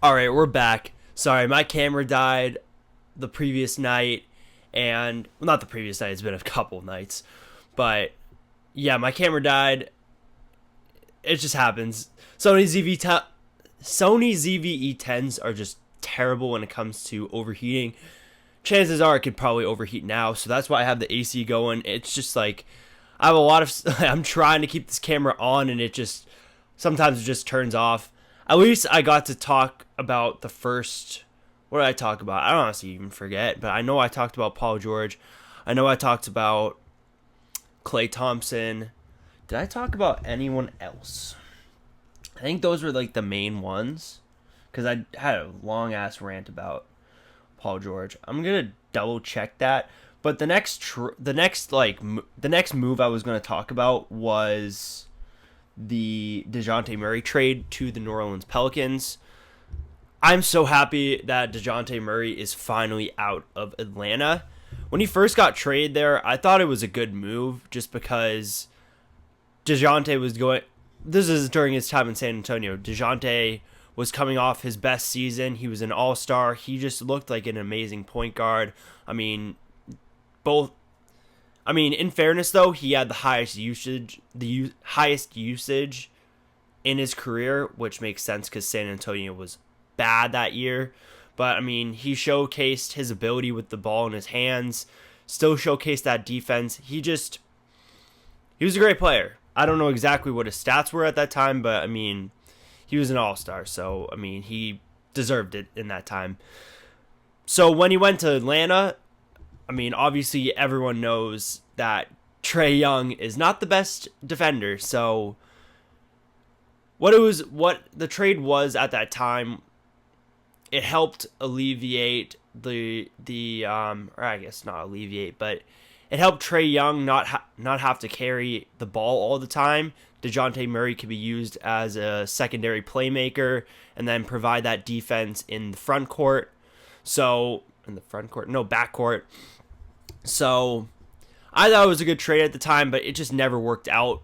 All right, we're back. Sorry, my camera died the previous night, and well, not the previous night. It's been a couple of nights, but yeah, my camera died. It just happens. Sony ZV-E10s are just terrible when it comes to overheating. Chances are it could probably overheat now, so that's why I have the AC going. It's just like I have a lot of. I'm trying to keep this camera on, and it just sometimes it just turns off. At least I got to talk about the first. What did I talk about? I don't honestly even forget, but I know I talked about Paul George. I know I talked about Klay Thompson. Did I talk about anyone else? I think those were like the main ones, because I had a long ass rant about Paul George. I'm gonna double check that. But the next move I was gonna talk about was the Dejounte Murray trade to the New Orleans Pelicans. I'm so happy that Dejounte Murray is finally out of Atlanta. When he first got traded there, I thought it was a good move just because Dejounte was going. This is during his time in San Antonio. Dejounte was coming off his best season. He was an all-star. He just looked like an amazing point guard. In fairness though, he had the highest usage in his career, which makes sense because San Antonio was bad that year. But he showcased his ability with the ball in his hands, still showcased that defense. He was a great player. I don't know exactly what his stats were at that time, but he was an all-star, so he deserved it in that time. So when he went to Atlanta, obviously everyone knows that Trae Young is not the best defender. So what the trade was at that time, it helped alleviate or I guess not alleviate, but it helped Trae Young not have to carry the ball all the time. Dejounte Murray could be used as a secondary playmaker and then provide that defense in the front court. Back court. So I thought it was a good trade at the time, but it just never worked out.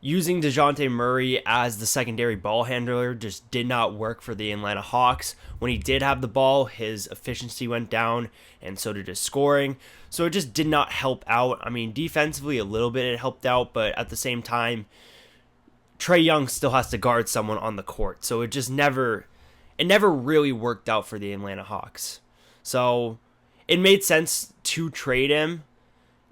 Using Dejounte Murray as the secondary ball handler just did not work for the Atlanta Hawks. When he did have the ball, his efficiency went down, and so did his scoring. So it just did not help out. Defensively a little bit it helped out, but at the same time, Trae Young still has to guard someone on the court. So it never really worked out for the Atlanta Hawks. So it made sense to trade him,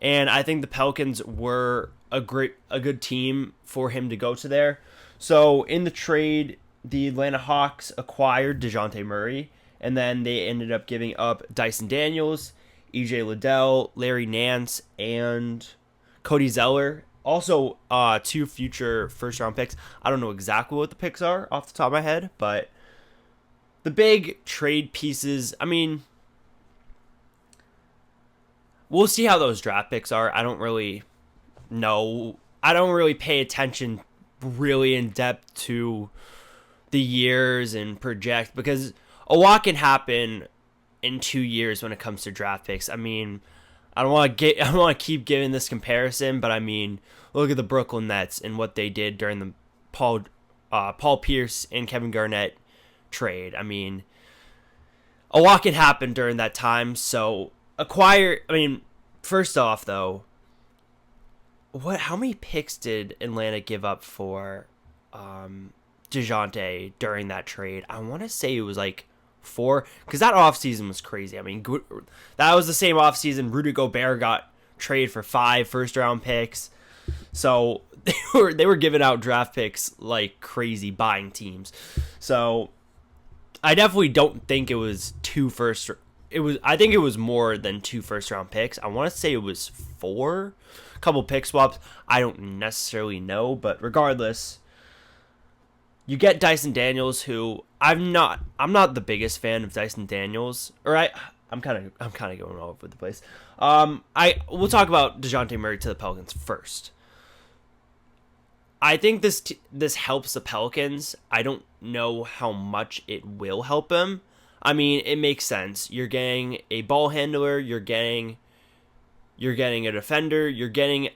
and I think the Pelicans were a good team for him to go to there. So in the trade, the Atlanta Hawks acquired Dejounte Murray, and then they ended up giving up Dyson Daniels, EJ Liddell, Larry Nance, and Cody Zeller. Also, 2 future first-round picks. I don't know exactly what the picks are off the top of my head, but the big trade pieces, we'll see how those draft picks are. I don't really pay attention really in depth to the years and project, because a lot can happen in 2 years when it comes to draft picks. I don't want to keep giving this comparison, but look at the Brooklyn Nets and what they did during the Paul Pierce and Kevin Garnett trade. A lot can happen during that time. So first off though, how many picks did Atlanta give up for Dejounte during that trade? I want to say it was like 4, because that offseason was crazy. That was the same offseason Rudy Gobert got traded for 5 first-round picks. So they were giving out draft picks like crazy, buying teams. So I definitely don't think it was 2 first. I think it was more than 2 first-round picks. I want to say it was 4. A couple pick swaps. I don't necessarily know, but regardless, you get Dyson Daniels, who I'm not the biggest fan of Dyson Daniels. I'm kind of going all over the place. We'll talk about Dejounte Murray to the Pelicans first. I think this helps the Pelicans. I don't know how much it will help him. It makes sense. You're getting a ball handler, you're getting a defender, you're getting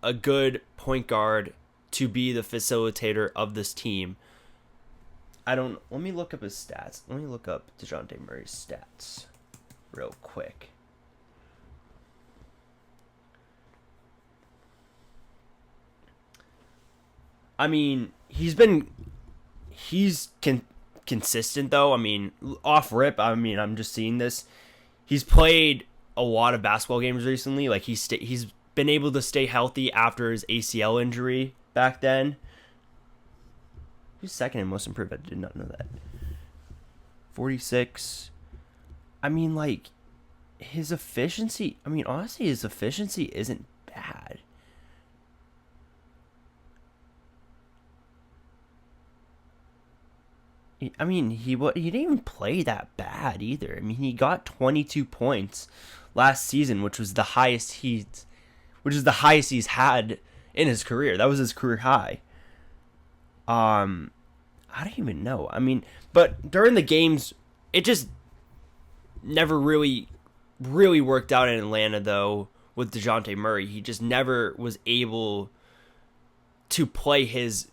a good point guard to be the facilitator of this team. I don't. Let me look up his stats. Let me look up Dejounte Murray's stats real quick. I mean, he's consistent though. I mean, off rip. I mean, I'm just seeing this. He's played a lot of basketball games recently. Like he's been able to stay healthy after his ACL injury back then. He's second in most improved. I did not know that. 46. I mean, like, his efficiency. I mean, honestly, his efficiency isn't bad. I mean, he didn't even play that bad either. I mean, he got 22 points last season, which is the highest he's had in his career. That was his career high. I don't even know. I mean, but during the games, it just never really worked out in Atlanta though with Dejounte Murray. He just never was able to play his.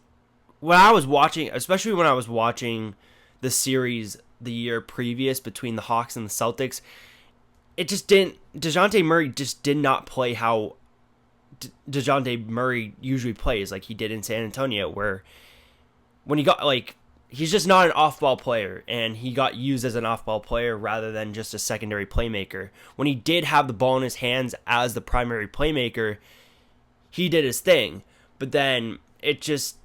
When I was watching, especially when I was watching the series the year previous between the Hawks and the Celtics, it just didn't. Dejounte Murray just did not play how Dejounte Murray usually plays, like he did in San Antonio, where when he got he's just not an off-ball player, and he got used as an off-ball player rather than just a secondary playmaker. When he did have the ball in his hands as the primary playmaker, he did his thing. But then it just,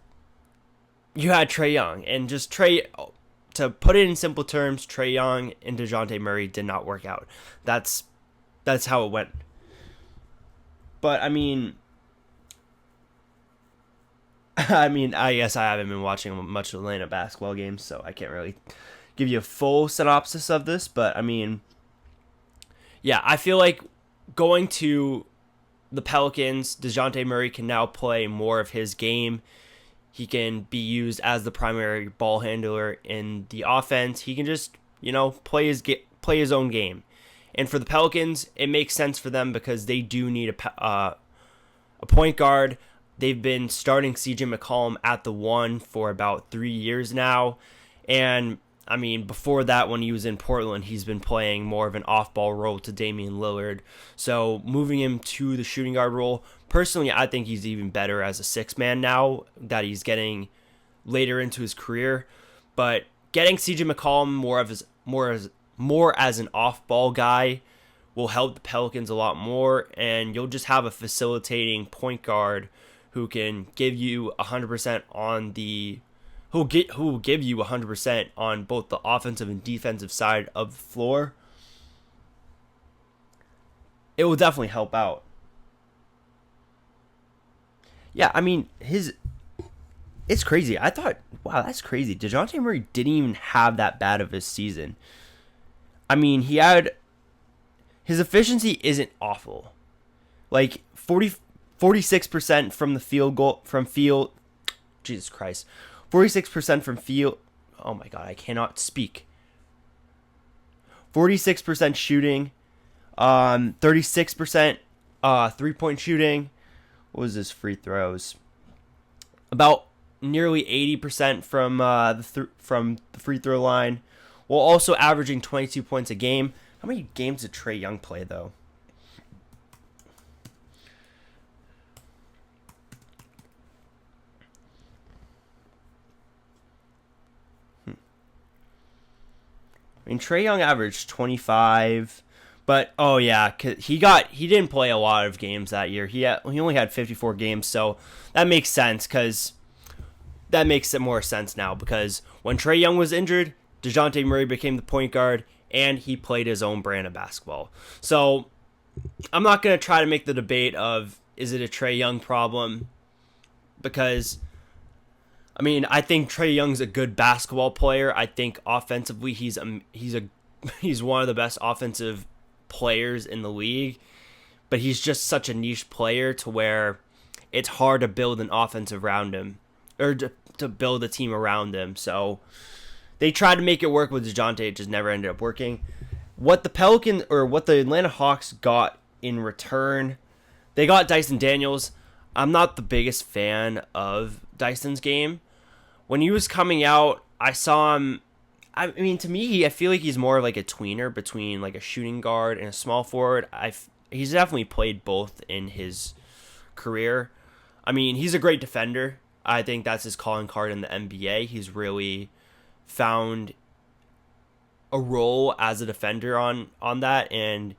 you had Trae Young, and just to put it in simple terms, Trae Young and Dejounte Murray did not work out. That's how it went. But I mean, I guess I haven't been watching much Atlanta basketball games, so I can't really give you a full synopsis of this. But I mean, yeah, I feel like going to the Pelicans, Dejounte Murray can now play more of his game. He can be used as the primary ball handler in the offense. He can just, play his own game. And for the Pelicans, it makes sense for them because they do need a point guard. They've been starting CJ McCollum at the 1 for about 3 years now. And, I mean, before that, when he was in Portland, he's been playing more of an off-ball role to Damian Lillard. So moving him to the shooting guard role, personally, I think he's even better as a 6-man now that he's getting later into his career. But getting CJ McCollum more as an off-ball guy will help the Pelicans a lot more. And you'll just have a facilitating point guard who can give you 100% who will give you 100% on both the offensive and defensive side of the floor. It will definitely help out. Yeah, I mean, it's crazy. I thought, wow, that's crazy. Dejounte Murray didn't even have that bad of a season. I mean, his efficiency isn't awful. Like 46% from the field. Jesus Christ. 46% from field. Oh my God, I cannot speak. 46% shooting. 36% 3-point shooting. What was his free throws? About nearly 80% from from the free throw line, while also averaging 22 points a game. How many games did Trae Young play though? I mean, Trae Young averaged 25, but oh yeah, he didn't play a lot of games that year. He only had 54 games, so that makes sense that makes it more sense now because when Trae Young was injured, Dejounte Murray became the point guard and he played his own brand of basketball. So I'm not gonna try to make the debate of is it a Trae Young problem because. I mean, I think Trae Young's a good basketball player. I think offensively, he's one of the best offensive players in the league. But he's just such a niche player to where it's hard to build an offense around him or to build a team around him. So they tried to make it work with Dejounte. It just never ended up working. What the Atlanta Hawks got in return, they got Dyson Daniels. I'm not the biggest fan of Dyson's game. When he was coming out, I saw him. I mean, to me, I feel like he's more like a tweener between like a shooting guard and a small forward. He's definitely played both in his career. I mean, he's a great defender. I think that's his calling card in the NBA. He's really found a role as a defender on that, and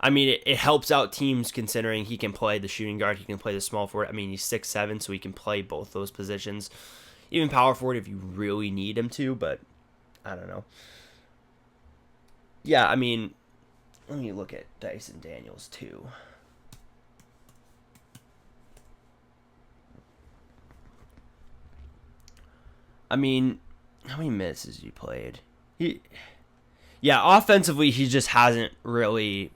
I mean, it helps out teams considering he can play the shooting guard, he can play the small forward. I mean, he's 6'7", so he can play both those positions, even power forward if you really need him to. But I don't know. Yeah, I mean, let me look at Dyson Daniels too. I mean, how many minutes has he played? Yeah, offensively, he just hasn't really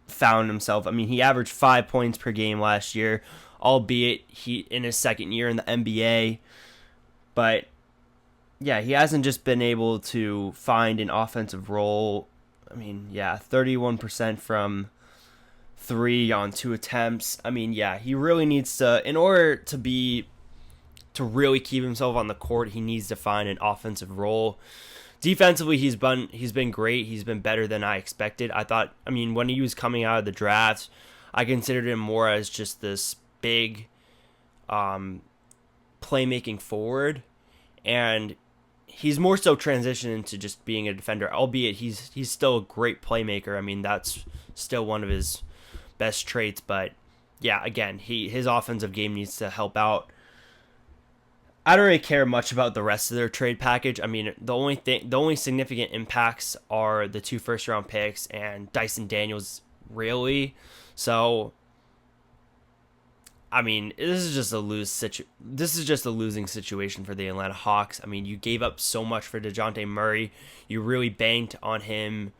found himself. I mean, he averaged 5 points per game last year, albeit he in his second year in the NBA. But yeah, he hasn't just been able to find an offensive role. I mean, yeah, 31% from 3 on 2 attempts. I mean, yeah, he really needs to, in order to really keep himself on the court, he needs to find an offensive role. Defensively, he's been great. He's been better than I expected. I mean, when he was coming out of the draft, I considered him more as just this big playmaking forward, and he's more so transitioned into just being a defender, albeit he's still a great playmaker. I mean, that's still one of his best traits, but yeah, again, his offensive game needs to help out. I don't really care much about the rest of their trade package. I mean, the only significant impacts are the 2 first-round picks and Dyson Daniels, really. So, I mean, this is just a losing situation for the Atlanta Hawks. I mean, you gave up so much for Dejounte Murray. You really banked on him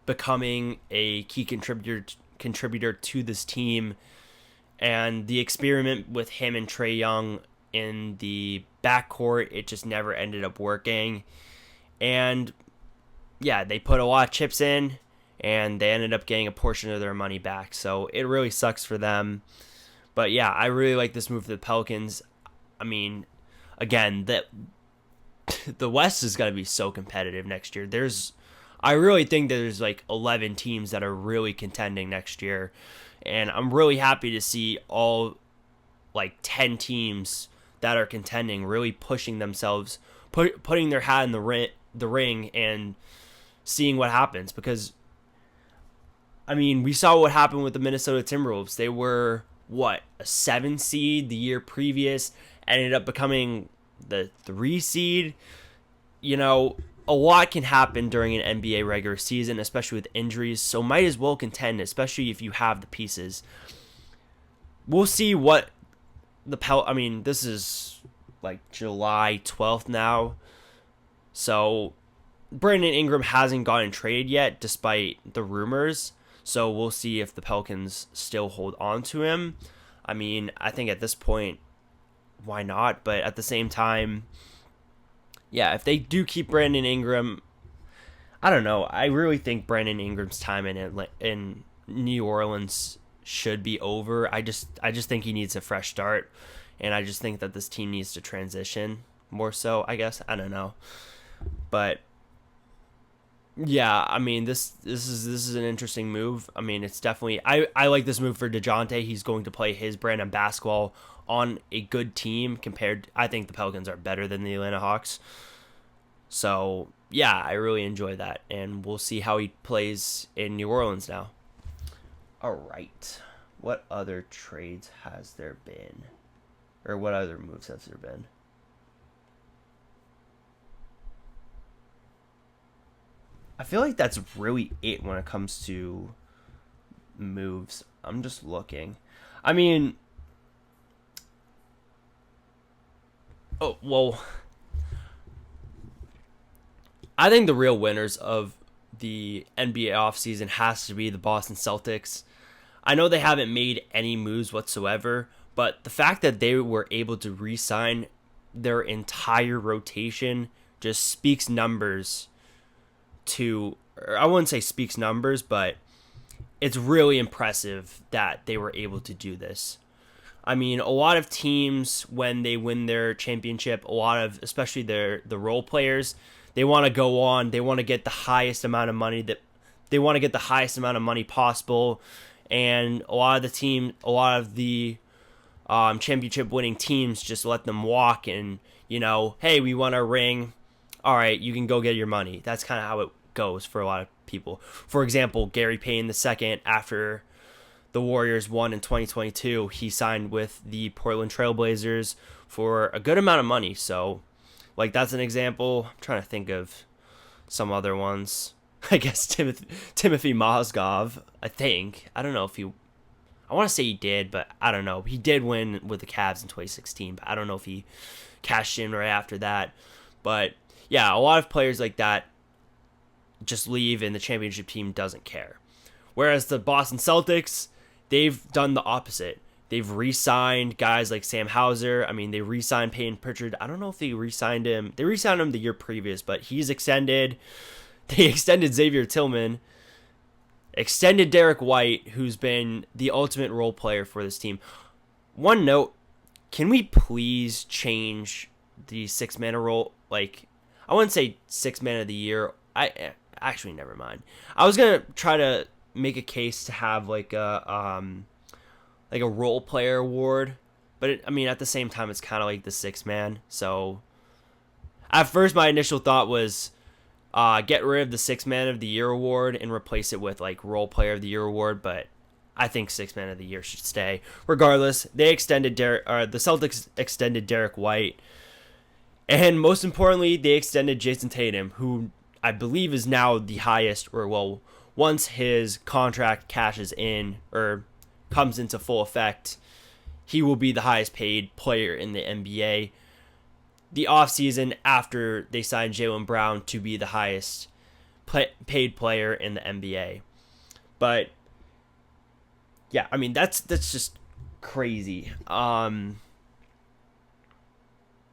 becoming a key contributor to this team, and the experiment with him and Trae Young in the backcourt, it just never ended up working. And yeah, they put a lot of chips in, and they ended up getting a portion of their money back. So it really sucks for them. But yeah, I really like this move for the Pelicans. I mean, again, the West is going to be so competitive next year. I really think there's like 11 teams that are really contending next year. And I'm really happy to see all like 10 teams that are contending really pushing themselves, putting their hat in the ring and seeing what happens. Because, I mean, we saw what happened with the Minnesota Timberwolves. They were, a 7 seed the year previous, ended up becoming the 3 seed. You know, a lot can happen during an NBA regular season, especially with injuries, so might as well contend, especially if you have the pieces. We'll see what I mean, this is like July 12th now, so Brandon Ingram hasn't gotten traded yet, despite the rumors. So we'll see if the Pelicans still hold on to him. I mean, I think at this point, why not? But at the same time, yeah, if they do keep Brandon Ingram, I don't know. I really think Brandon Ingram's time in New Orleans should be over. I just think he needs a fresh start, and I just think that this team needs to transition more so, I guess. I don't know. But yeah, I mean, this is an interesting move. I mean, it's definitely I like this move for Dejounte. He's going to play his brand of basketball on a good team I think the Pelicans are better than the Atlanta Hawks. So, yeah, I really enjoy that, and we'll see how he plays in New Orleans now. All right. What other trades has there been? Or what other moves has there been? I feel like that's really it when it comes to moves. I'm just looking. I mean, I think the real winners of the NBA offseason has to be the Boston Celtics. I know they haven't made any moves whatsoever, but the fact that they were able to re-sign their entire rotation just speaks numbers I wouldn't say speaks numbers, but it's really impressive that they were able to do this. I mean, a lot of teams when they win their championship, a lot of especially the role players, they want to go on. They want to get the highest amount of money that they want to get the highest amount of money possible, and a lot of the championship winning teams just let them walk and, hey, we won our ring. All right, you can go get your money. That's kind of how it goes for a lot of people. For example, Gary Payton II, after the Warriors won in 2022, he signed with the Portland Trailblazers for a good amount of money. So, that's an example. I'm trying to think of some other ones. I guess Timothy Mozgov, I think. I don't know if I want to say he did, but I don't know. He did win with the Cavs in 2016, but I don't know if he cashed in right after that. But yeah, a lot of players like that just leave and the championship team doesn't care. Whereas the Boston Celtics, they've done the opposite. They've re-signed guys like Sam Hauser. I mean, they re-signed Peyton Pritchard. I don't know if they re-signed him. They re-signed him the year previous, but he's extended. They extended Xavier Tillman. Extended Derek White, who's been the ultimate role player for this team. One note, can we please change the six-man role? I wouldn't say six-man of the year. Actually, never mind. I was going to try to make a case to have a role player award, but at the same time, it's kind of like the six-man. So at first, my initial thought was get rid of the six-man of the year award and replace it with role player of the year award, but I think six-man of the year should stay. Regardless, the Celtics extended Derek White, and most importantly, they extended Jason Tatum, who I believe is now the highest, once his contract cashes in or comes into full effect, he will be the highest paid player in the NBA. The offseason after they signed Jaylen Brown to be the highest paid player in the NBA. But yeah, that's just crazy.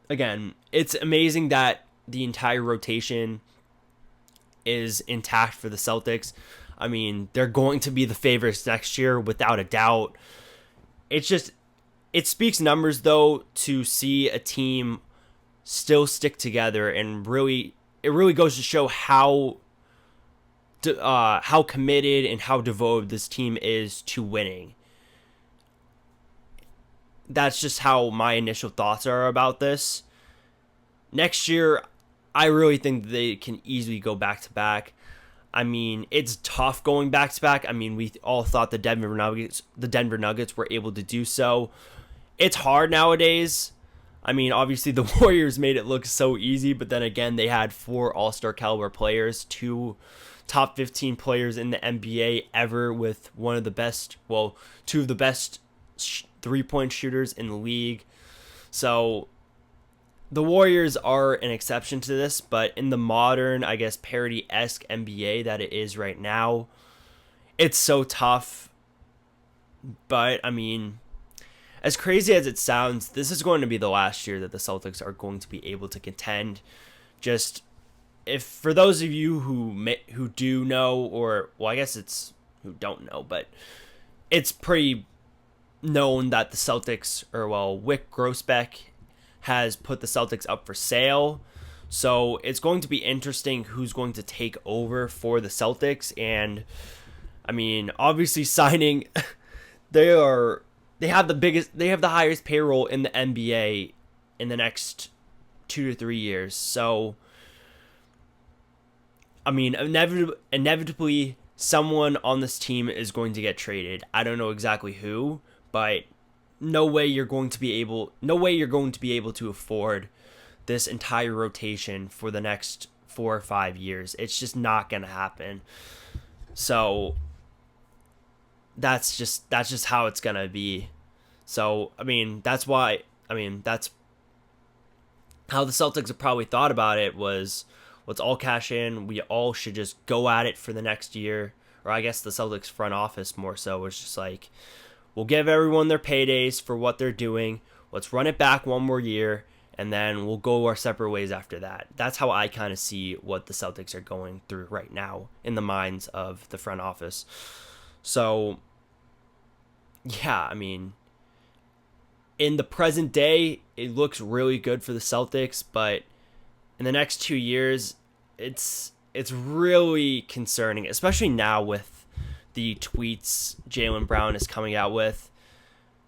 Again, it's amazing that the entire rotation is intact for the Celtics. They're going to be the favorites next year without a doubt. It speaks numbers though to see a team still stick together, and it really goes to show how committed and how devoted this team is to winning. That's just how my initial thoughts are about this. Next year, I really think they can easily go back to back. It's tough going back to back. We all thought the Denver Nuggets were able to do so. It's hard nowadays. Obviously the Warriors made it look so easy, but then again, they had 4 all-star caliber players, 2 top 15 players in the NBA ever, with two of the best three-point shooters in the league. So the Warriors are an exception to this, but in the modern, I guess, parody-esque NBA that it is right now, it's so tough. But, as crazy as it sounds, this is going to be the last year that the Celtics are going to be able to contend. Just, if for those of you who do know, or, I guess it's who don't know, but it's pretty known that the Celtics, Wyc Grousbeck has put the Celtics up for sale. So it's going to be interesting who's going to take over for the Celtics. And obviously signing, they have the highest payroll in the NBA in the next 2 to 3 years. So inevitably someone on this team is going to get traded. I don't know exactly who, but no way you're going to be able to afford this entire rotation for the next 4 or 5 years. It's just not going to happen. So that's just how it's going to be. So, that's why, that's how the Celtics have probably thought about it was, let's all cash in. We all should just go at it for the next year. Or I guess the Celtics front office more so was just we'll give everyone their paydays for what they're doing. Let's run it back one more year, and then we'll go our separate ways after that. That's how I kind of see what the Celtics are going through right now in the minds of the front office. So, yeah, in the present day, it looks really good for the Celtics, but in the next 2 years, it's really concerning, especially now with the tweets Jaylen Brown is coming out with.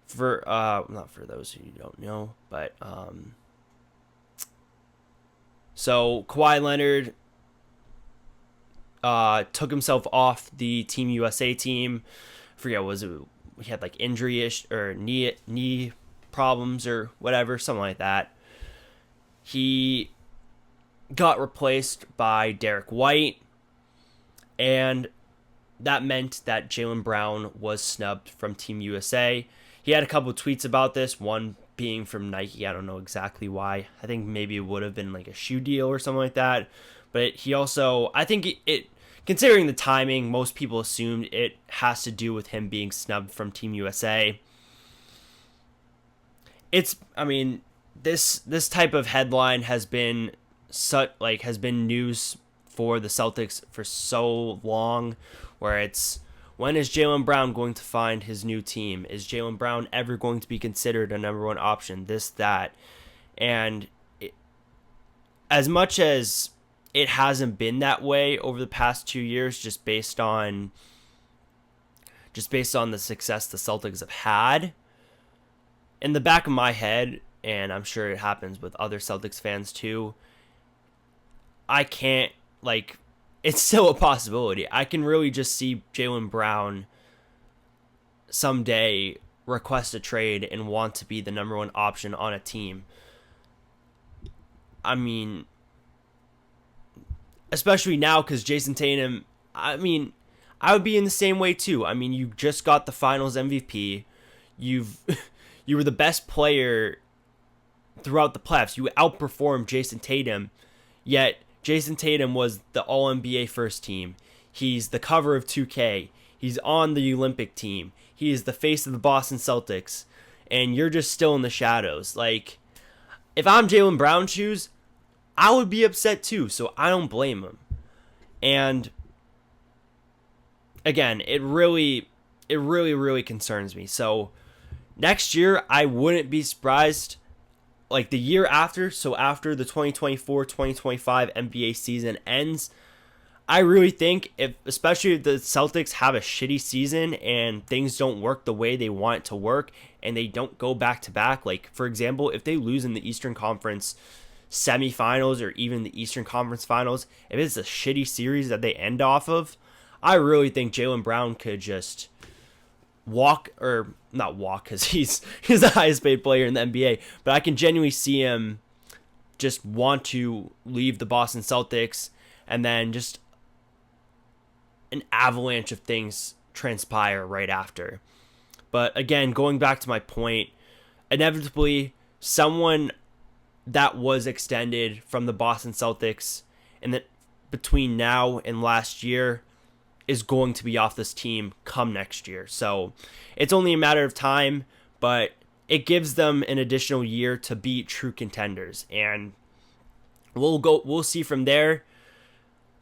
For not for those who don't know, but so Kawhi Leonard took himself off the Team USA team. I forget, was it he had like injury-ish or knee problems or whatever, something like that. He got replaced by Derek White, and that meant that Jaylen Brown was snubbed from Team USA. He had a couple of tweets about this, one being from Nike. I don't know exactly why. I think maybe it would have been like a shoe deal or something like that. But he also, I think it considering the timing, most people assumed it has to do with him being snubbed from Team USA. This type of headline has been news for the Celtics for so long, where it's, when is Jaylen Brown going to find his new team? Is Jaylen Brown ever going to be considered a number one option? This, that. And as much as it hasn't been that way over the past 2 years, just based on the success the Celtics have had, in the back of my head, and I'm sure it happens with other Celtics fans too, I can't, it's still a possibility. I can really just see Jaylen Brown someday request a trade and want to be the number one option on a team. I mean, especially now because Jason Tatum, I would be in the same way too. I mean, you just got the Finals MVP. You were the best player throughout the playoffs. You outperformed Jason Tatum, yet Jason Tatum was the All-NBA first team. He's the cover of 2K. He's on the Olympic team. He is the face of the Boston Celtics. And you're just still in the shadows. Like, if I'm Jaylen Brown's shoes, I would be upset too, so I don't blame him. And again, it really concerns me. So next year, I wouldn't be surprised, like the year after, so after the 2024-2025 NBA season ends, I really think, especially if the Celtics have a shitty season and things don't work the way they want it to work and they don't go back-to-back, like, for example, if they lose in the Eastern Conference semifinals or even the Eastern Conference Finals, if it's a shitty series that they end off of, I really think Jaylen Brown could just walk, or not walk because he's the highest paid player in the NBA, but I can genuinely see him just want to leave the Boston Celtics and then just an avalanche of things transpire right after. But again, going back to my point, inevitably someone that was extended from the Boston Celtics and that between now and last year is going to be off this team come next year. So it's only a matter of time, but it gives them an additional year to be true contenders. And we'll see from there.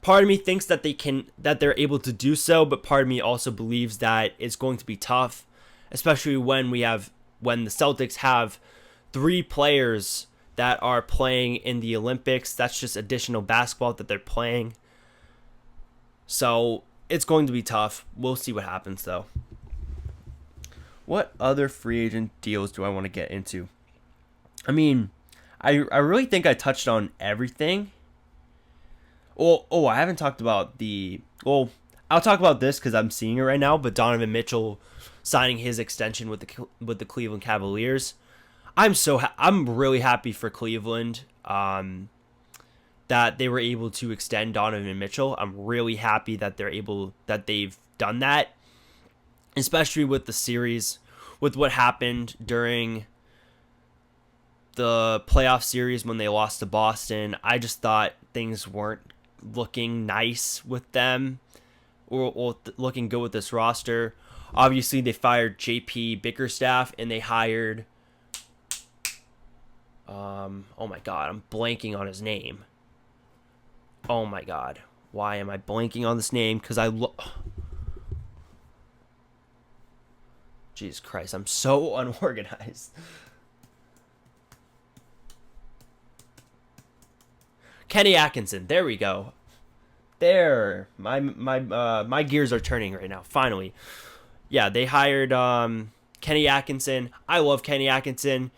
Part of me thinks that they're able to do so, but part of me also believes that it's going to be tough, especially when the Celtics have 3 players that are playing in the Olympics. That's just additional basketball that they're playing. So it's going to be tough. We'll see what happens, though. What other free agent deals do I want to get into? I mean, I really think I touched on everything. I haven't talked about I'll talk about this because I'm seeing it right now, but Donovan Mitchell signing his extension with the Cleveland Cavaliers. I'm really happy for Cleveland that they were able to extend Donovan Mitchell. I'm really happy that they've done that, especially with the series, with what happened during the playoff series when they lost to Boston. I just thought things weren't looking nice with them or looking good with this roster. Obviously, they fired JP Bickerstaff and they hired oh my god, I'm blanking on his name. Oh my god, why am I blanking on this name? Because Jesus Christ, I'm so unorganized. Kenny Atkinson. There we go. There. My gears are turning right now. Finally. Yeah, they hired Kenny Atkinson. I love Kenny Atkinson.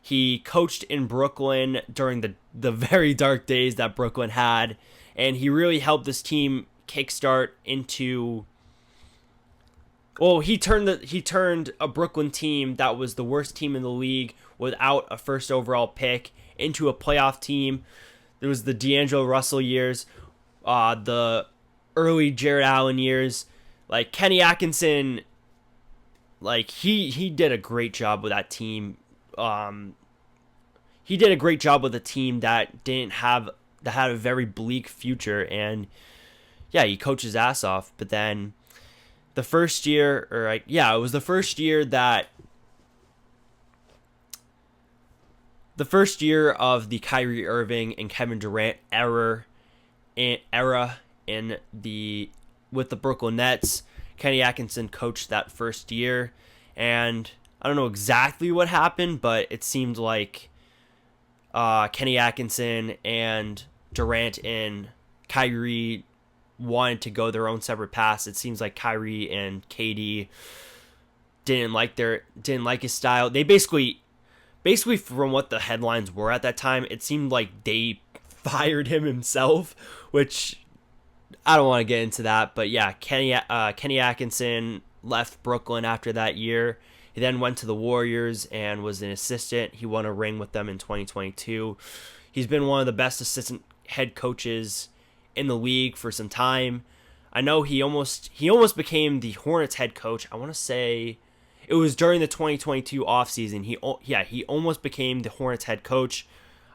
He coached in Brooklyn during the very dark days that Brooklyn had, and he really helped this team kickstart into. Well, he turned a Brooklyn team that was the worst team in the league without a first overall pick into a playoff team. There was the D'Angelo Russell years, the early Jared Allen years. Like Kenny Atkinson, like he did a great job with that team. He did a great job with a team that had a very bleak future, and yeah, he coached his ass off. But then the first year, it was the first year of the Kyrie Irving and Kevin Durant era with the Brooklyn Nets. Kenny Atkinson coached that first year, and I don't know exactly what happened, but it seemed like Kenny Atkinson and Durant and Kyrie wanted to go their own separate paths. It seems like Kyrie and KD didn't like his style. They basically from what the headlines were at that time, it seemed like they fired him himself, which I don't want to get into that. But yeah, Kenny Atkinson left Brooklyn after that year. He then went to the Warriors and was an assistant. He won a ring with them in 2022. He's been one of the best assistant head coaches in the league for some time. I know he almost became the Hornets head coach. I want to say it was during the 2022 offseason. He almost became the Hornets head coach.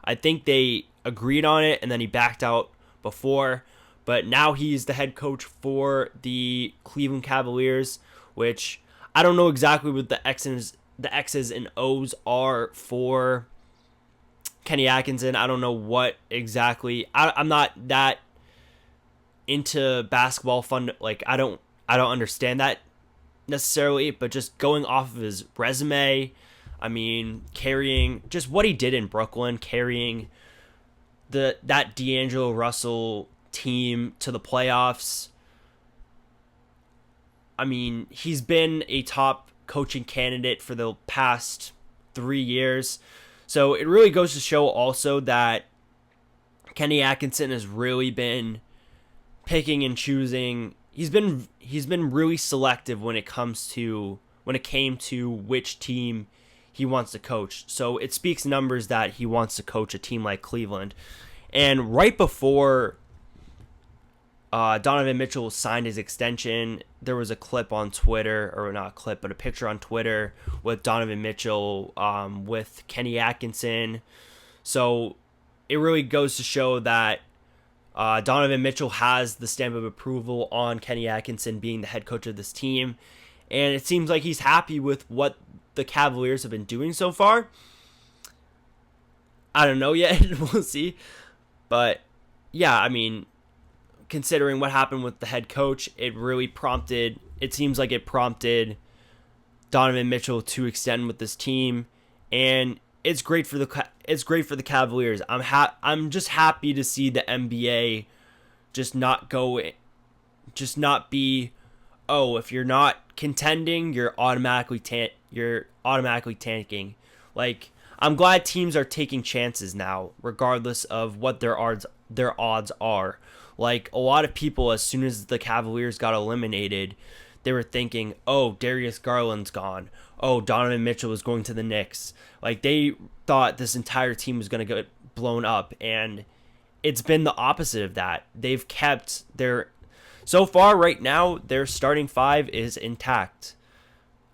I think they agreed on it, and then he backed out before. But now he's the head coach for the Cleveland Cavaliers, which I don't know exactly what the X's and O's are for Kenny Atkinson. I don't know what exactly. I'm not that into basketball fun. Like I don't understand that necessarily, but just going off of his resume, I mean, carrying just what he did in Brooklyn, carrying that D'Angelo Russell team to the playoffs. I mean, he's been a top coaching candidate for the past 3 years. So it really goes to show also that Kenny Atkinson has really been picking and choosing. He's been really selective when it came to which team he wants to coach. So it speaks numbers that he wants to coach a team like Cleveland. And right before Donovan Mitchell signed his extension, there was a clip on Twitter, or not a clip, but a picture on Twitter with Donovan Mitchell with Kenny Atkinson. So it really goes to show that Donovan Mitchell has the stamp of approval on Kenny Atkinson being the head coach of this team. And it seems like he's happy with what the Cavaliers have been doing so far. I don't know yet. We'll see. But yeah, I mean, considering what happened with the head coach, it seems like it prompted Donovan Mitchell to extend with this team, and it's great for the Cavaliers. I'm just happy to see the NBA just not be, oh, if you're not contending, you're automatically tanking. Like, I'm glad teams are taking chances now, regardless of what their odds are. Like, a lot of people, as soon as the Cavaliers got eliminated, they were thinking, oh, Darius Garland's gone. Oh, Donovan Mitchell is going to the Knicks. Like, they thought this entire team was going to get blown up, and it's been the opposite of that. They've kept so far right now, their starting five is intact.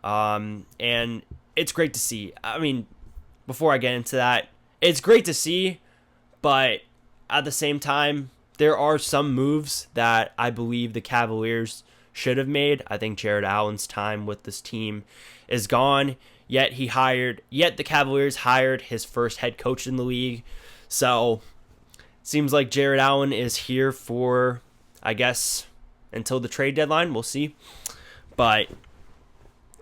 And it's great to see. I mean, before I get into that, it's great to see, but at the same time, there are some moves that I believe the Cavaliers should have made. I think Jared Allen's time with this team is gone, yet the Cavaliers hired his first head coach in the league. So seems like Jared Allen is here for, I guess, until the trade deadline. We'll see. But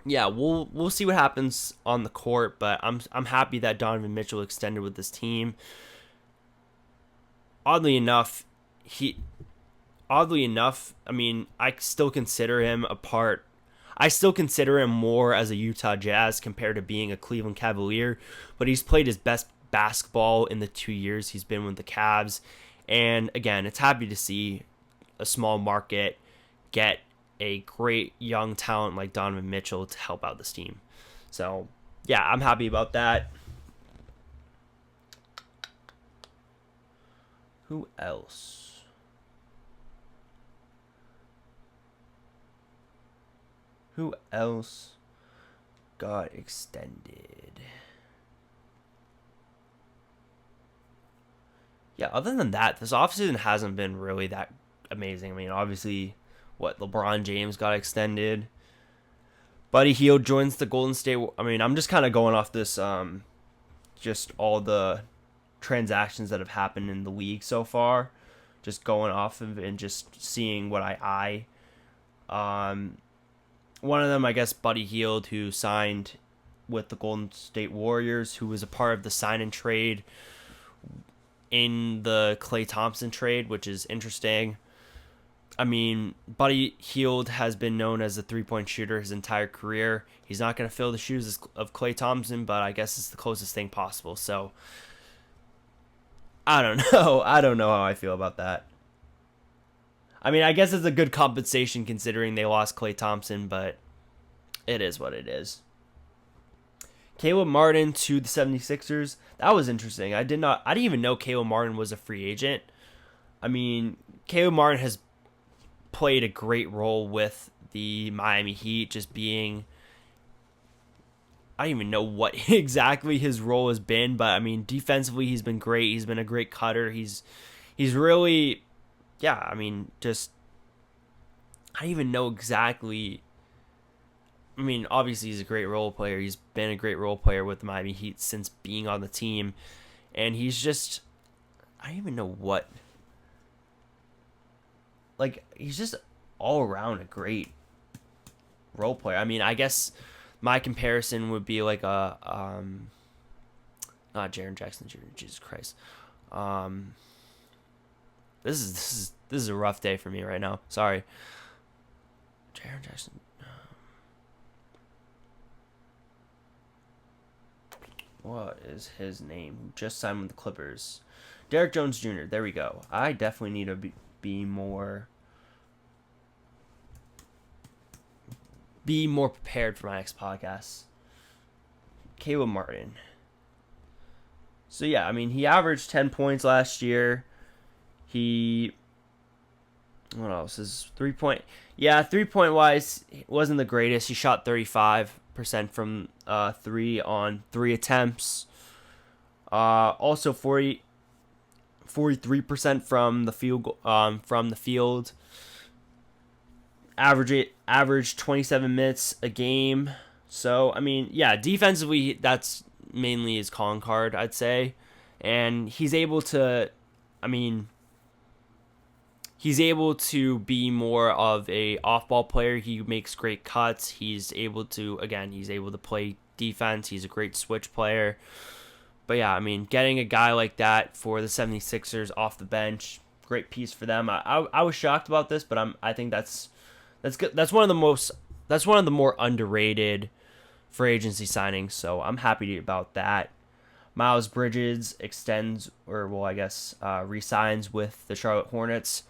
yeah, we'll see what happens on the court, but I'm happy that Donovan Mitchell extended with this team. oddly enough, I mean, I still consider him a part. I still consider him more as a Utah Jazz compared to being a Cleveland Cavalier, but he's played his best basketball in the 2 years he's been with the Cavs. And again, it's happy to see a small market get a great young talent like Donovan Mitchell to help out this team. So, yeah, I'm happy about that. Who else? Who else got extended? Yeah, other than that, this offseason hasn't been really that amazing. I mean, obviously, LeBron James got extended. Buddy Hield joins the Golden State. I mean, I'm just kind of going off this, just all the transactions that have happened in the league so far. Just going off of and just seeing what I eye. One of them, I guess, Buddy Hield, who signed with the Golden State Warriors, who was a part of the sign and trade in the Klay Thompson trade, which is interesting. I mean, Buddy Hield has been known as a three-point shooter his entire career. He's not going to fill the shoes of Klay Thompson, but I guess it's the closest thing possible. So, I don't know. I don't know how I feel about that. I mean, I guess it's a good compensation considering they lost Klay Thompson, but it is what it is. Caleb Martin to the 76ers. That was interesting. I didn't even know Caleb Martin was a free agent. I mean, Caleb Martin has played a great role with the Miami Heat, just being, I don't even know what exactly his role has been, but I mean, defensively he's been great. He's been a great cutter. He's really, yeah, I mean, just, I don't even know exactly. I mean, obviously he's a great role player. He's been a great role player with the Miami Heat since being on the team. And he's just, I don't even know what. Like, he's just all around a great role player. I mean, I guess my comparison would be like a, not Jaren Jackson Jr., Jesus Christ. This is a rough day for me right now. Sorry. Jaren Jackson. What is his name? Who just signed with the Clippers? Derek Jones Jr. There we go. I definitely need to be more prepared for my next podcast. Caleb Martin. So yeah, I mean, he averaged 10 points last year. What else? His 3-point. Yeah, 3-point wise, wasn't the greatest. He shot 35% from 3 on 3 attempts. Also 43% from the field. Average 27 minutes a game. So, I mean, yeah, defensively, that's mainly his calling card, I'd say. And he's able to, I mean, he's able to be more of a off-ball player. He makes great cuts. He's able to play defense. He's a great switch player. But yeah, I mean, getting a guy like that for the 76ers off the bench, great piece for them. I was shocked about this, but I think that's good. That's one of the more underrated free agency signings. So I'm happy about that. Miles Bridges re-signs with the Charlotte Hornets.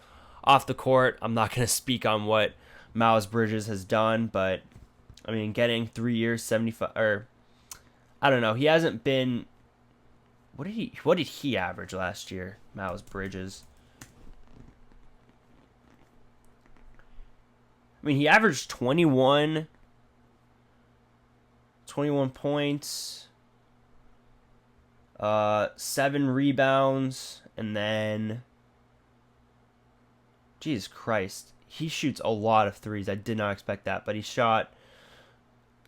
Off the court, I'm not going to speak on what Miles Bridges has done, but I mean, getting 3 years, 75, or I don't know. He hasn't been. What did he average last year, Miles Bridges? I mean, he averaged 21 points, 7 rebounds, and then, Jesus Christ, he shoots a lot of threes. I did not expect that, but he shot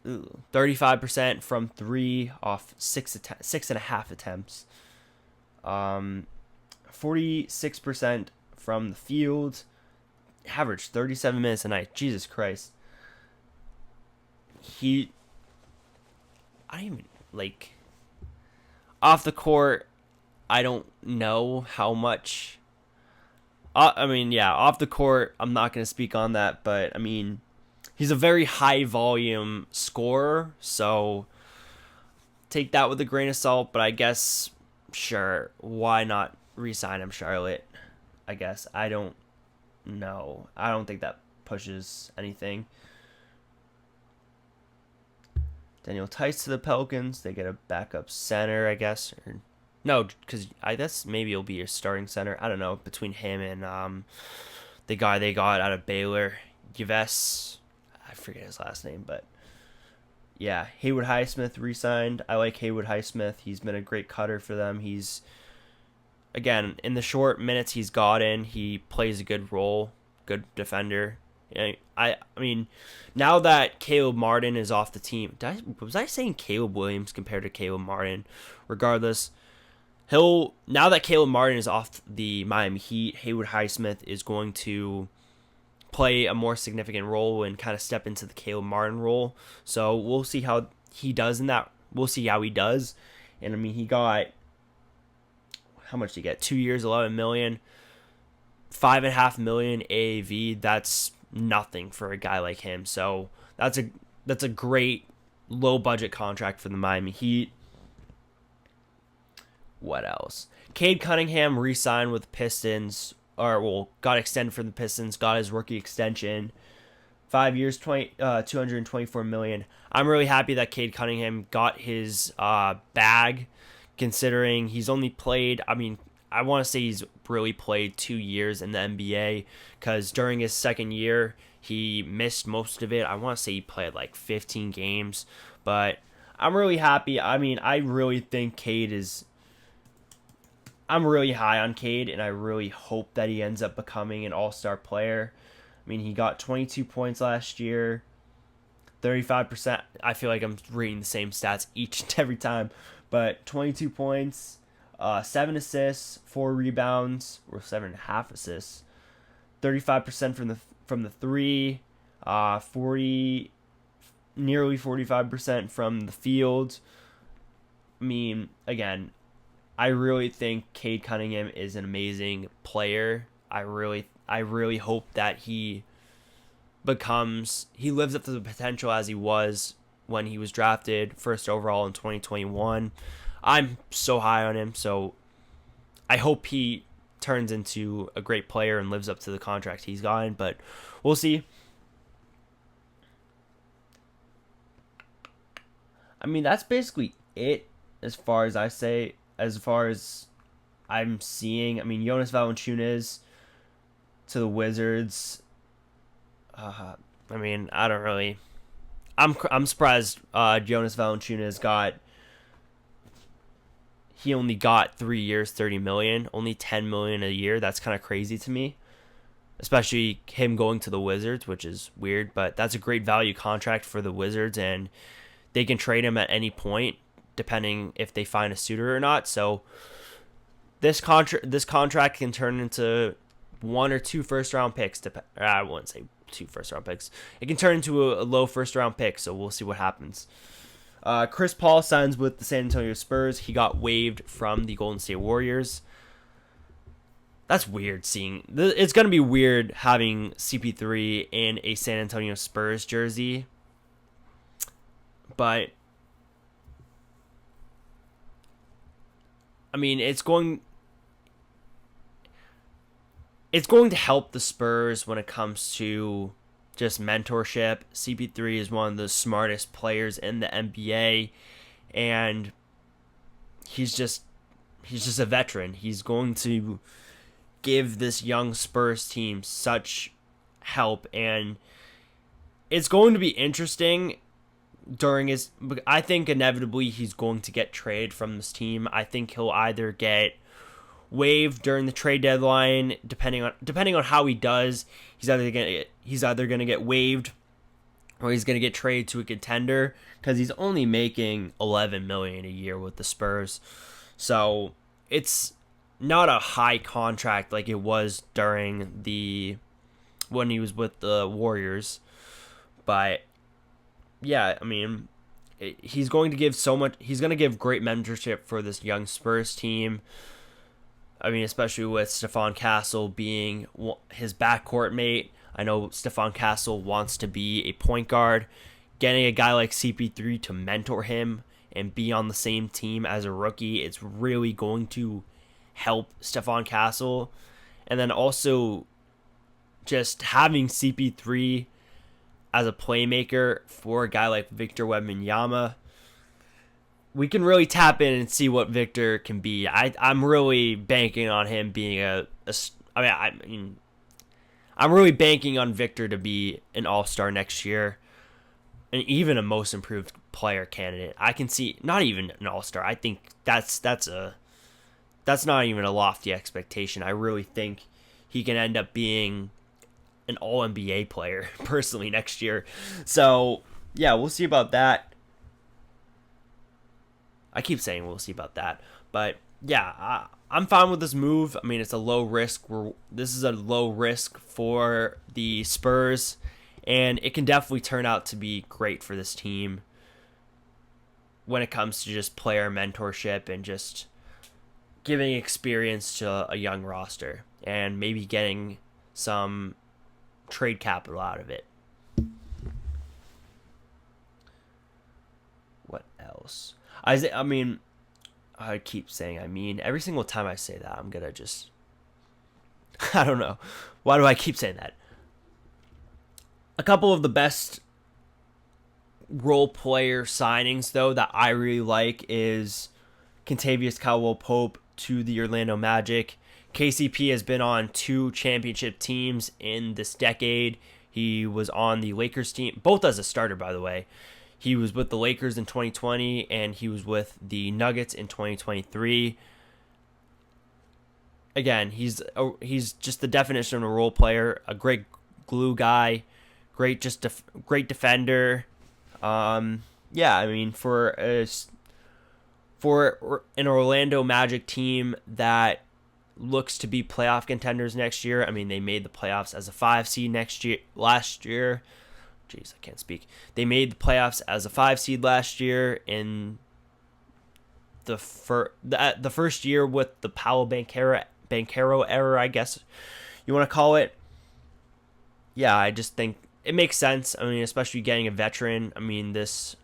35% from 3 off 6.5 attempts. 46% from the field. Averaged 37 minutes a night. Jesus Christ. Off the court, I don't know how much. I mean, yeah, off the court, I'm not going to speak on that, but I mean, he's a very high volume scorer, so take that with a grain of salt. But I guess, sure, why not re-sign him, Charlotte? I guess I don't know. I don't think that pushes anything. Daniel Tice to the Pelicans. They get a backup center, I guess. Or, no, because I guess maybe it'll be your starting center. I don't know. Between him and the guy they got out of Baylor, Yves. I forget his last name, but yeah, Haywood Highsmith re-signed. I like Haywood Highsmith. He's been a great cutter for them. He's, again, in the short minutes he's gotten, he plays a good role, good defender. I mean, now that Caleb Martin is off the team, was I saying Caleb Williams compared to Caleb Martin? Regardless, now that Caleb Martin is off the Miami Heat, Haywood Highsmith is going to play a more significant role and kind of step into the Caleb Martin role. So we'll see how he does in that. We'll see how he does. And I mean, he got, how much did he get? 2 years, $11 million, $5.5 million AAV. That's nothing for a guy like him. So that's a great low budget contract for the Miami Heat. What else? Cade Cunningham re-signed with the Pistons, got extended for the Pistons, got his rookie extension, 5 years, $224 million. I'm really happy that Cade Cunningham got his bag, considering he's only played, I mean, I want to say he's really played 2 years in the NBA, because during his second year, he missed most of it. I want to say he played like 15 games, but I'm really happy. I mean, I really think I'm really high on Cade, and I really hope that he ends up becoming an all-star player. I mean, he got 22 points last year, 35%. I feel like I'm reading the same stats each and every time, but 22 points, 7 assists, 4 rebounds, or 7.5 assists, 35% from the three, nearly 45% from the field. I mean, again, I really think Cade Cunningham is an amazing player. I really hope that he lives up to the potential as he was when he was drafted first overall in 2021. I'm so high on him, so I hope he turns into a great player and lives up to the contract he's gotten, but we'll see. I mean, that's basically it as far as I'm seeing. I mean, Jonas Valanciunas to the Wizards. I mean, I don't really. I'm surprised. Jonas Valanciunas he only got 3 years, $30 million, only $10 million a year. That's kind of crazy to me, especially him going to the Wizards, which is weird. But that's a great value contract for the Wizards, and they can trade him at any point, depending if they find a suitor or not. So this contract can turn into 1 or 2 first-round picks. I wouldn't say 2 first-round picks. It can turn into a low first-round pick, so we'll see what happens. Chris Paul signs with the San Antonio Spurs. He got waived from the Golden State Warriors. That's weird seeing. It's going to be weird having CP3 in a San Antonio Spurs jersey. But I mean, it's going to help the Spurs when it comes to just mentorship. CP3 is one of the smartest players in the NBA, and he's just a veteran. He's going to give this young Spurs team such help, and it's going to be interesting I think inevitably he's going to get traded from this team. I think he'll either get waived during the trade deadline, depending on how he does. He's either going to get waived, or he's going to get traded to a contender, because he's only making $11 million a year with the Spurs. So it's not a high contract like it was when he was with the Warriors. But yeah, I mean, he's going to give so much. He's going to give great mentorship for this young Spurs team. I mean, especially with Stephon Castle being his backcourt mate. I know Stephon Castle wants to be a point guard. Getting a guy like CP3 to mentor him and be on the same team as a rookie, it's really going to help Stephon Castle. And then also just having CP3 as a playmaker for a guy like Victor Wembanyama, we can really tap in and see what Victor can be. I'm really banking on him being I'm really banking on Victor to be an all-star next year and even a most improved player candidate. I can see not even an all-star. I think that's not even a lofty expectation. I really think he can end up being an all-NBA player personally next year. So, yeah, we'll see about that. I keep saying we'll see about that. But, yeah, I'm fine with this move. I mean, it's a low risk. This is a low risk for the Spurs, and it can definitely turn out to be great for this team when it comes to just player mentorship and just giving experience to a young roster and maybe getting some trade capital out of it. What else? I keep saying every single time I say that, I'm going to just, I don't know. Why do I keep saying that? A couple of the best role player signings, though, that I really like is Kentavious Caldwell-Pope to the Orlando Magic. KCP has been on 2 championship teams in this decade. He was on the Lakers team, both as a starter, by the way. He was with the Lakers in 2020, and he was with the Nuggets in 2023. Again, he's just the definition of a role player, a great glue guy, great defender. Yeah, I mean, for an Orlando Magic team that looks to be playoff contenders next year. I mean, they made the playoffs as a 5 seed last year. Jeez, I can't speak. They made the playoffs as a 5 seed last year in the first year with the Paolo Banchero era, I guess you want to call it. Yeah, I just think it makes sense. I mean, especially getting a veteran. I mean, this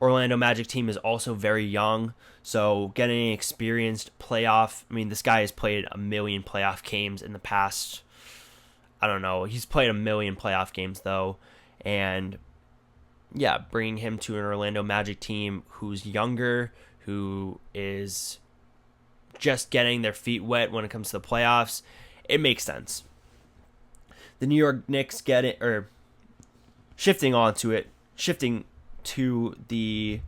Orlando Magic team is also very young, so getting an experienced playoff. I mean, this guy has played a million playoff games in the past. I don't know. He's played a million playoff games, though. And, yeah, bringing him to an Orlando Magic team who's younger, who is just getting their feet wet when it comes to the playoffs, it makes sense. The New York Knicks shifting to the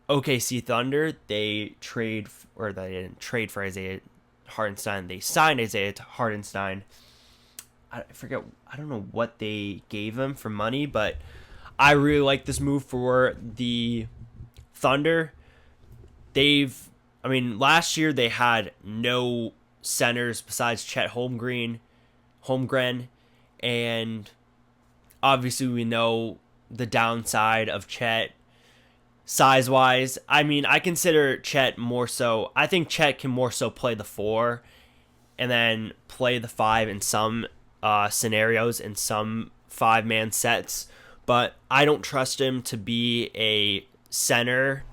OKC Thunder, they didn't trade for Isaiah Hartenstein. They signed Isaiah Hartenstein. I forget. I don't know what they gave him for money, but I really like this move for the Thunder. Last year they had no centers besides Chet Holmgren, and obviously we know the downside of Chet size-wise. I mean, I consider Chet more so. I think Chet can more so play the 4 and then play the 5 in some scenarios in some 5-man sets, but I don't trust him to be a center.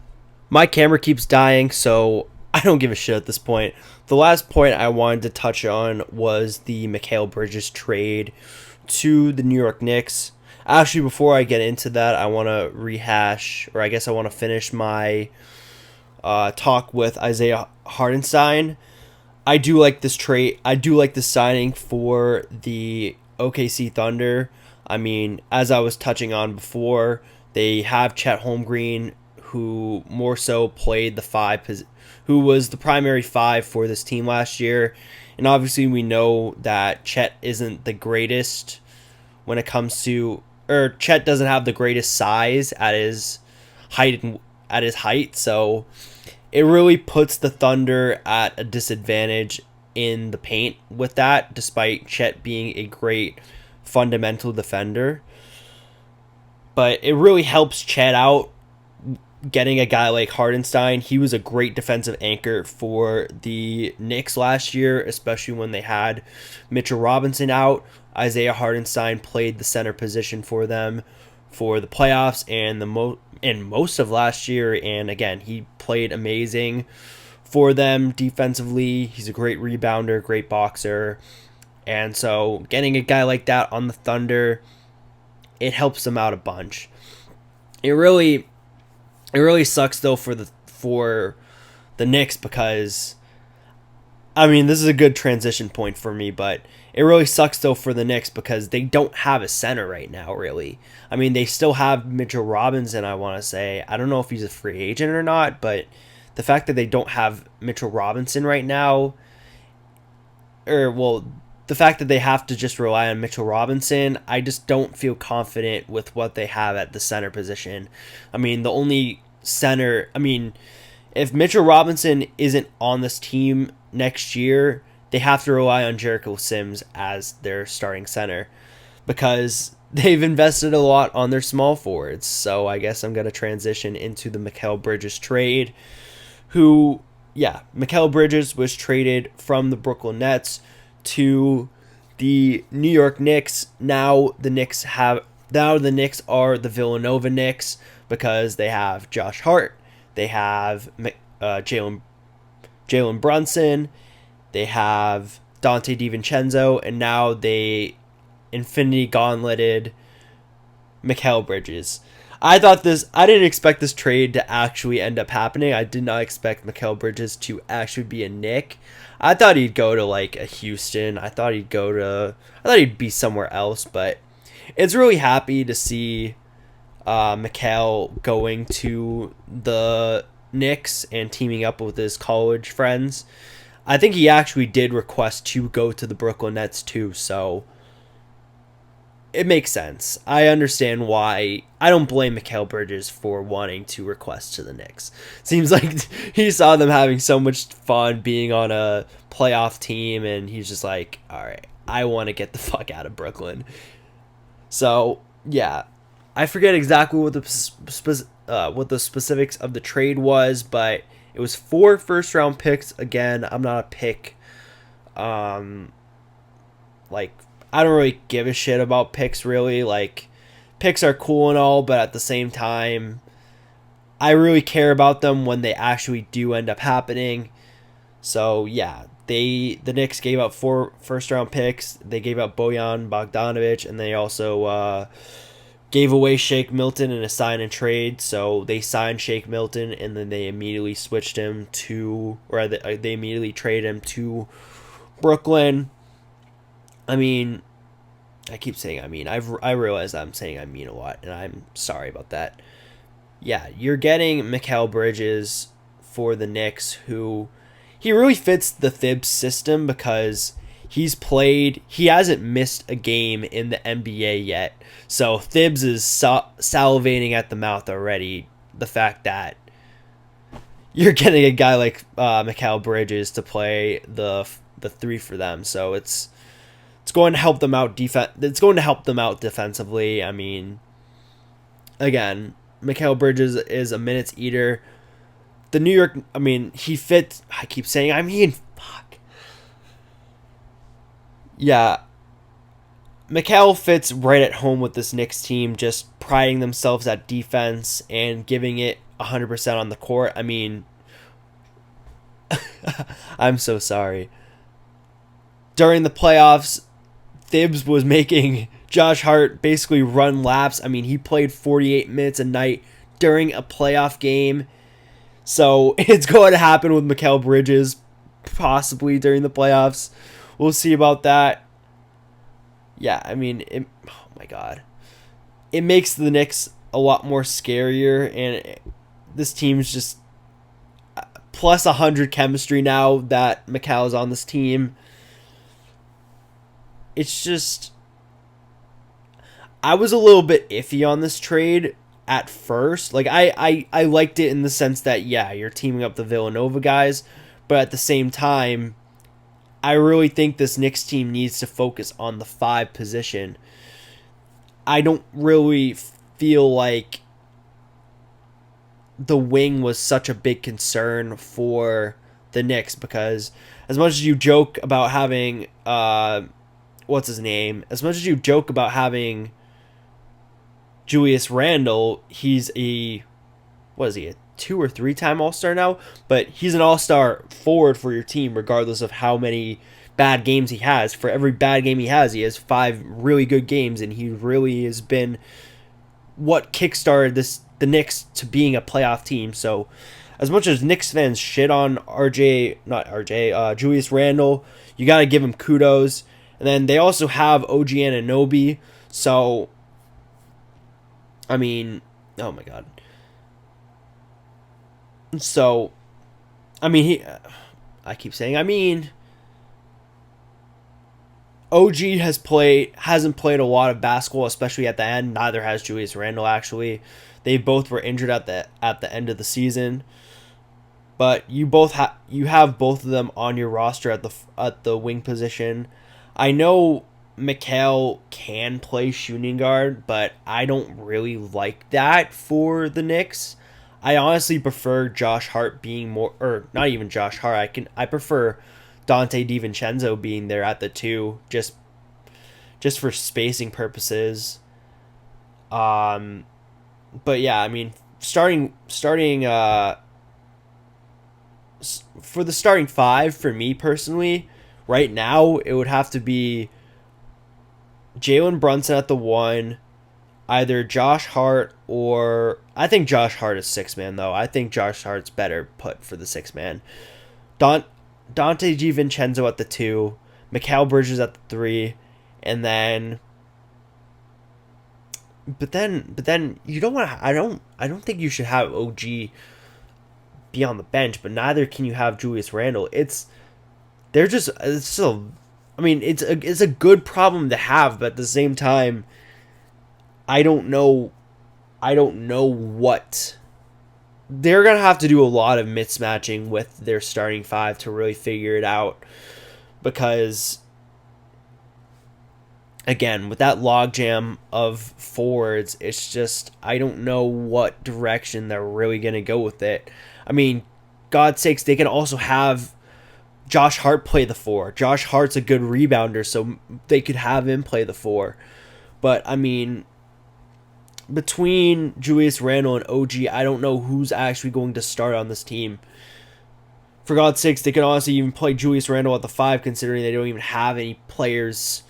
My camera keeps dying, so I don't give a shit at this point. The last point I wanted to touch on was the Mikal Bridges trade to the New York Knicks. Actually, before I get into that, I want to I want to finish my talk with Isaiah Hartenstein. I do like this trade. I do like the signing for the OKC Thunder. I mean, as I was touching on before, they have Chet Holmgren, who more so played the 5, who was the primary 5 for this team last year. And obviously we know that Chet isn't the greatest when it comes to, or Chet doesn't have the greatest size at his height, so it really puts the Thunder at a disadvantage in the paint with that, despite Chet being a great fundamental defender. But it really helps Chet out getting a guy like Hardenstein. He was a great defensive anchor for the Knicks last year, especially when they had Mitchell Robinson out. Isaiah Hardenstein played the center position for them for the playoffs and most of last year, and again, he played amazing for them defensively. He's a great rebounder, great boxer, and so getting a guy like that on the Thunder, it helps them out a bunch. It really sucks though for the Knicks, because I mean, this is a good transition point for me, but it really sucks though for the Knicks because they don't have a center right now, really. I mean, they still have Mitchell Robinson, I want to say. I don't know if he's a free agent or not, but the fact that they don't have Mitchell Robinson right now, the fact that they have to just rely on Mitchell Robinson, I just don't feel confident with what they have at the center position. I mean, the only center, if Mitchell Robinson isn't on this team next year, they have to rely on Jericho Sims as their starting center because they've invested a lot on their small forwards. So I guess I'm going to transition into the Mikal Bridges trade, Mikal Bridges was traded from the Brooklyn Nets to the New York Knicks. Now the Knicks are the Villanova Knicks because they have Josh Hart, they have Jalen Brunson, they have Dante DiVincenzo, and now they infinity gauntleted Mikal Bridges. I didn't expect this trade to actually end up happening. I did not expect Mikal Bridges to actually be a Knick. I thought he'd go to like a Houston. I thought he'd be somewhere else, but it's really happy to see Mikal going to the Knicks and teaming up with his college friends. I think he actually did request to go to the Brooklyn Nets too, so it makes sense. I understand why. I don't blame Mikal Bridges for wanting to request to the Knicks. Seems like he saw them having so much fun being on a playoff team, and he's just like, all right, I want to get the fuck out of Brooklyn. So, yeah. I forget exactly what the specifics of the trade was, but it was 4 first-round picks. Again, I'm not a pick. I don't really give a shit about picks, really. Like, picks are cool and all, but at the same time, I really care about them when they actually do end up happening. So, yeah, the Knicks gave up 4 first-round picks. They gave up Bojan Bogdanovic, and they also gave away Shake Milton in a sign and trade. So they signed Shake Milton, and then they immediately switched him they immediately traded him to Brooklyn. I keep saying I realize that I'm saying a lot, and I'm sorry about that. Yeah, you're getting Mikal Bridges for the Knicks, who he really fits the Thibs system because he hasn't missed a game in the NBA yet. So Thibs is salivating at the mouth already. The fact that you're getting a guy like Mikal Bridges to play the 3 for them, so it's going to help them out It's going to help them out defensively. Again, Mikal Bridges is a minutes eater. The New York, he fits. I keep saying fuck. Yeah, Mikal fits right at home with this Knicks team, just priding themselves at defense and giving it 100% on the court. I'm so sorry. During the playoffs, Thibs was making Josh Hart basically run laps. He played 48 minutes a night during a playoff game. So it's going to happen with Mikal Bridges, possibly during the playoffs. We'll see about that. Yeah, oh my God. It makes the Knicks a lot more scarier, and this team's just plus 100 chemistry now that Mikal is on this team. It's just, I was a little bit iffy on this trade at first. Like, I liked it in the sense that, yeah, you're teaming up the Villanova guys, but at the same time, I really think this Knicks team needs to focus on the 5 position. I don't really feel like the wing was such a big concern for the Knicks, because as much as you joke about having what's his name, as much as you joke about having Julius Randle, he's a what is he, a 2 or 3-time All-Star now, but he's an All-Star forward for your team regardless of how many bad games he has. For every bad game he has 5 really good games, and he really has been what kickstarted the Knicks to being a playoff team. So as much as Knicks fans shit on Julius Randle, you got to give him kudos. And then they also have OG Anunoby. So, I mean, oh my God. So, I mean, I keep saying, OG hasn't played a lot of basketball, especially at the end. Neither has Julius Randle, actually. They both were injured at the end of the season. But you have both of them on your roster at the wing position. I know Mikal can play shooting guard, but I don't really like that for the Knicks. I honestly prefer Josh Hart being more, or not even Josh Hart. I prefer Dante DiVincenzo being there at the 2, just for spacing purposes. But yeah, I mean, starting for the starting 5 for me personally, right now it would have to be Jalen Brunson at the 1, either Josh Hart, or I think Josh Hart is 6-man though. I think Josh Hart's better put for the 6-man. Dante DiVincenzo at the 2, Mikal Bridges at the 3, and then. But then you don't want to. I don't think you should have OG be on the bench, but neither can you have Julius Randle. It's still. I mean, it's a good problem to have, but at the same time, I don't know what. They're going to have to do a lot of mismatching with their starting 5 to really figure it out, because again, with that logjam of forwards, it's just, I don't know what direction they're really going to go with it. I mean, God's sakes, they can also have Josh Hart play the 4. Josh Hart's a good rebounder, so they could have him play the 4. But, I mean, between Julius Randle and OG, I don't know who's actually going to start on this team. For God's sakes, they could honestly even play Julius Randle at the 5, considering they don't even have any players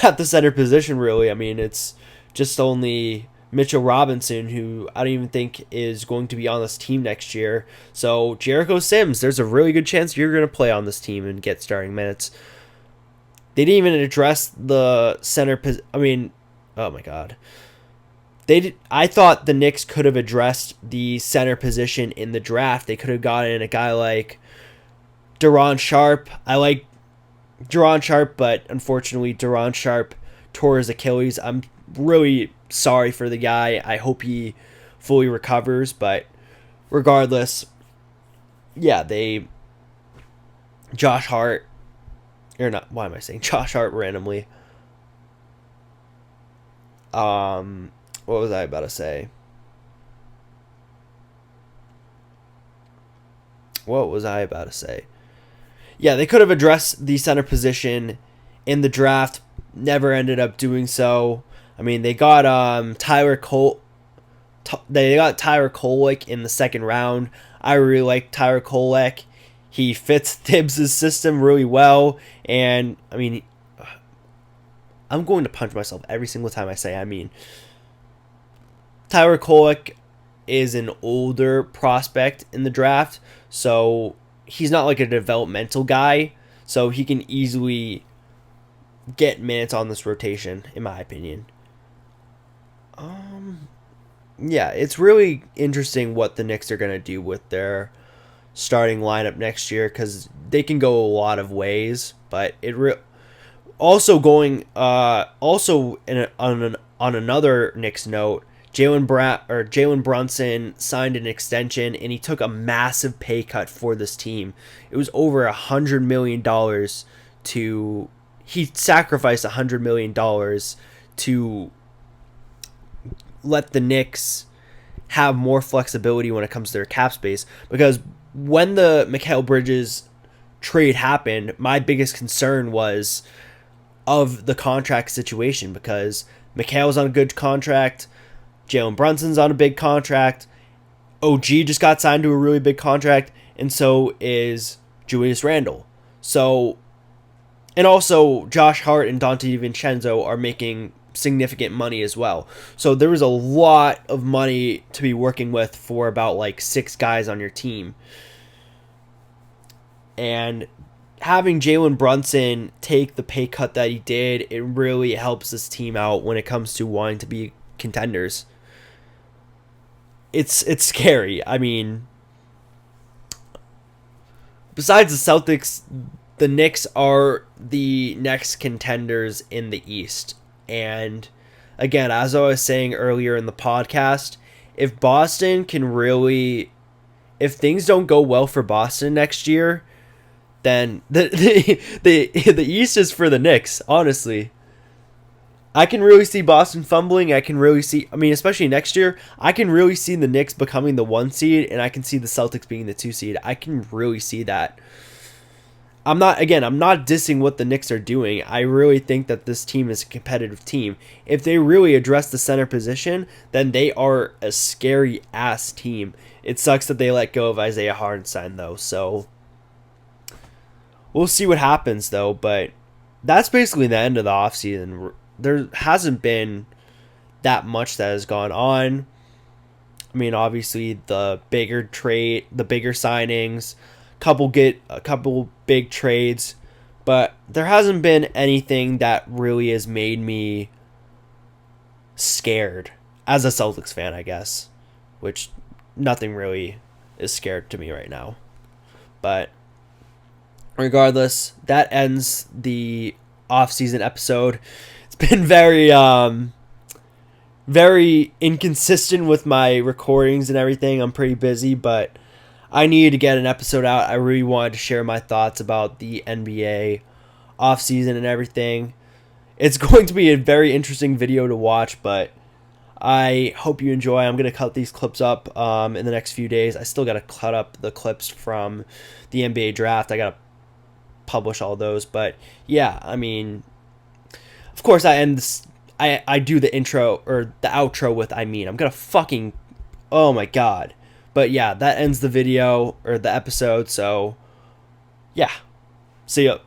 at the center position, really. I mean, it's just only Mitchell Robinson, who I don't even think is going to be on this team next year. So Jericho Sims, there's a really good chance you're going to play on this team and get starting minutes. They didn't even address the center I mean, oh my God. I thought the Knicks could have addressed the center position in the draft. They could have gotten a guy like Deron Sharp. I like Deron Sharp, but unfortunately Deron Sharp tore his Achilles. I'm really sorry for the guy. I hope he fully recovers, but regardless, yeah, Josh Hart, or not, why am I saying Josh Hart randomly? What was I about to say? Yeah, they could have addressed the center position in the draft. Never ended up doing so. I mean, they got Tyler Kolek in the second round. I really like Tyler Kolek. He fits Thibs' system really well, and I mean, I'm going to punch myself every single time I say. I mean, Tyler Kolek is an older prospect in the draft, so he's not like a developmental guy, so he can easily get minutes on this rotation, in my opinion. Yeah, it's really interesting what the Knicks are going to do with their starting lineup next year, because they can go a lot of ways, but also on another Knicks note, Jalen Brunson signed an extension, and he took a massive pay cut for this team. It was over $100 million he sacrificed $100 million to let the Knicks have more flexibility when it comes to their cap space. Because when the Mikal Bridges trade happened, my biggest concern was of the contract situation, because Mikal's on a good contract, Jalen Brunson's on a big contract, OG just got signed to a really big contract, and so is Julius Randle. So, and also Josh Hart and Dante DiVincenzo are making significant money as well. So there was a lot of money to be working with for about like 6 guys on your team. And having Jalen Brunson take the pay cut that he did, it really helps this team out when it comes to wanting to be contenders. It's scary. I mean, besides the Celtics, the Knicks are the next contenders in the East. And again, as I was saying earlier in the podcast, if Boston can really, if things don't go well for Boston next year, then the East is for the Knicks, honestly. I can really see Boston fumbling. I can really see, I mean, especially next year, I can really see the Knicks becoming the 1 seed, and I can see the Celtics being the 2 seed. I can really see that. I'm not dissing what the Knicks are doing. I really think that this team is a competitive team. If they really address the center position, then they are a scary-ass team. It sucks that they let go of Isaiah Hartenstein, though, so we'll see what happens, though. But that's basically the end of the offseason. There hasn't been that much that has gone on. I mean, obviously the bigger signings, a couple big trades, but there hasn't been anything that really has made me scared as a Celtics fan, I guess, which nothing really is scared to me right now. But regardless, that ends the off-season episode. It's been very inconsistent with my recordings and everything. I'm pretty busy, but I needed to get an episode out. I really wanted to share my thoughts about the NBA offseason and everything. It's going to be a very interesting video to watch, but I hope you enjoy. I'm going to cut these clips up in the next few days. I still got to cut up the clips from the NBA draft. I got to publish all those, but yeah, I mean, of course I do the intro or the outro with I'm gonna fucking, oh my god. But yeah, that ends the video or the episode, so yeah, see ya.